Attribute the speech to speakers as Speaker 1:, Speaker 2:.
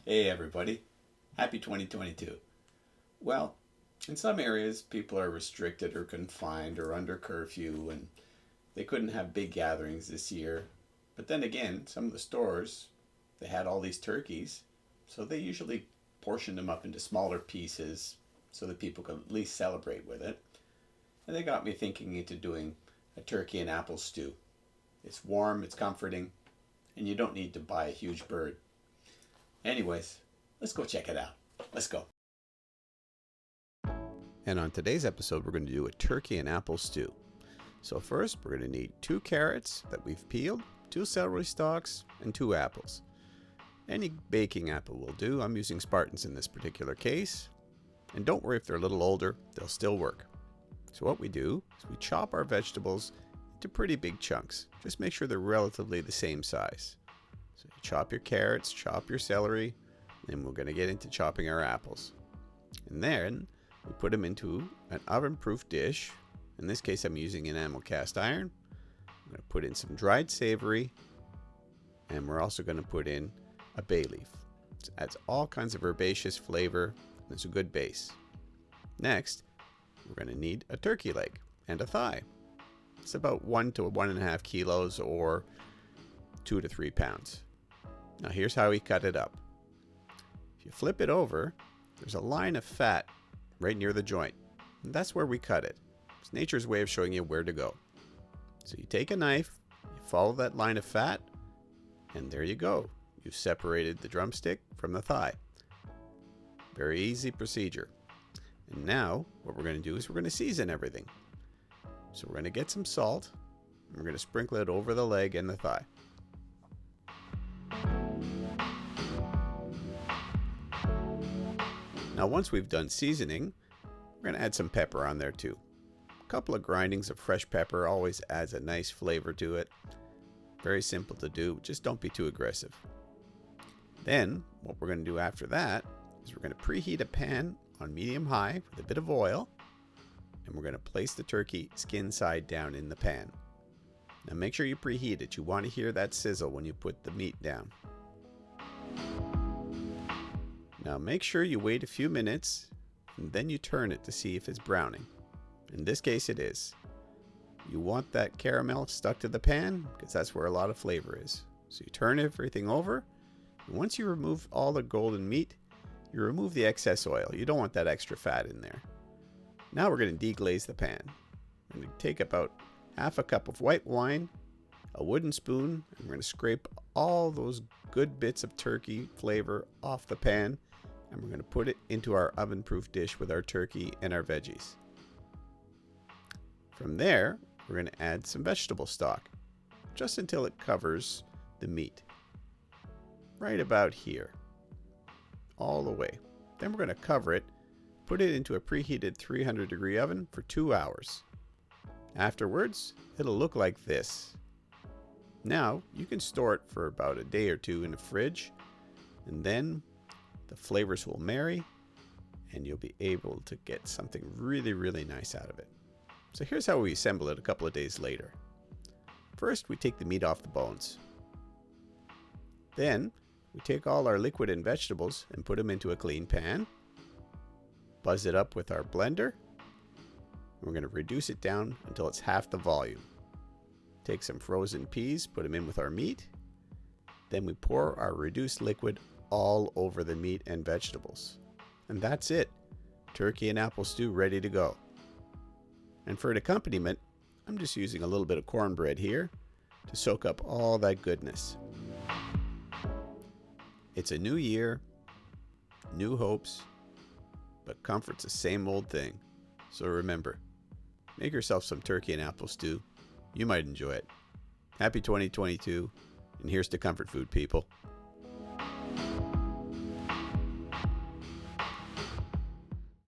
Speaker 1: Hey everybody, happy 2022. Well, in some areas people are restricted or confined or under curfew and they couldn't have big gatherings this year. But then again, some of the stores, they had all these turkeys, so they usually portioned them up into smaller pieces so that people could at least celebrate with it. And they got me thinking into doing a turkey and apple stew. It's warm, it's comforting, and you don't need to buy a huge bird. Anyways, let's go check it out. Let's go. And on today's episode, we're going to do a turkey and apple stew. So first, we're going to need 2 carrots that we've peeled, 2 celery stalks, and 2 apples. Any baking apple will do. I'm using Spartans in this particular case. And don't worry if they're a little older, they'll still work. So what we do is we chop our vegetables into pretty big chunks. Just make sure they're relatively the same size. So you chop your carrots, chop your celery, and we're going to get into chopping our apples. And then we put them into an oven-proof dish. In this case, I'm using enamel cast iron. I'm going to put in some dried savory, and we're also going to put in a bay leaf. It adds all kinds of herbaceous flavor, and it's a good base. Next, we're going to need a turkey leg and a thigh. It's about 1 to 1.5 kilos or 2 to 3 pounds. Now here's how we cut it up. If you flip it over, there's a line of fat right near the joint. And that's where we cut it. It's nature's way of showing you where to go. So you take a knife, you follow that line of fat, and there you go. You've separated the drumstick from the thigh. Very easy procedure. And now what we're going to do is we're going to season everything. So we're going to get some salt, and we're going to sprinkle it over the leg and the thigh. Now once we've done seasoning, we're going to add some pepper on there too. A couple of grindings of fresh pepper always adds a nice flavor to it. Very simple to do, just don't be too aggressive. Then what we're going to do after that is we're going to preheat a pan on medium-high with a bit of oil, and we're going to place the turkey skin side down in the pan. Now make sure you preheat it. You want to hear that sizzle when you put the meat down. Now make sure you wait a few minutes and then you turn it to see if it's browning. In this case it is. You want that caramel stuck to the pan because that's where a lot of flavor is. So you turn everything over, and once you remove all the golden meat, you remove the excess oil. You don't want that extra fat in there. Now we're going to deglaze the pan. I'm going to take about half a cup of white wine, a wooden spoon, and we're going to scrape all those good bits of turkey flavor off the pan, and we're going to put it into our oven-proof dish with our turkey and our veggies. From there, we're going to add some vegetable stock, just until it covers the meat. Right about here. All the way. Then we're going to cover it, put it into a preheated 300-degree oven for 2 hours. Afterwards, it'll look like this. Now, you can store it for about a day or two in the fridge, and then the flavors will marry, and you'll be able to get something really, really nice out of it. So here's how we assemble it a couple of days later. First, we take the meat off the bones. Then, we take all our liquid and vegetables and put them into a clean pan. Buzz it up with our blender. We're going to reduce it down until it's half the volume. Take some frozen peas, put them in with our meat. Then we pour our reduced liquid all over the meat and vegetables. And that's it. Turkey and apple stew ready to go. And for an accompaniment, I'm just using a little bit of cornbread here to soak up all that goodness. It's a new year, new hopes, but comfort's the same old thing. So remember, make yourself some turkey and apple stew. You might enjoy it. Happy 2022, and here's to comfort food, people.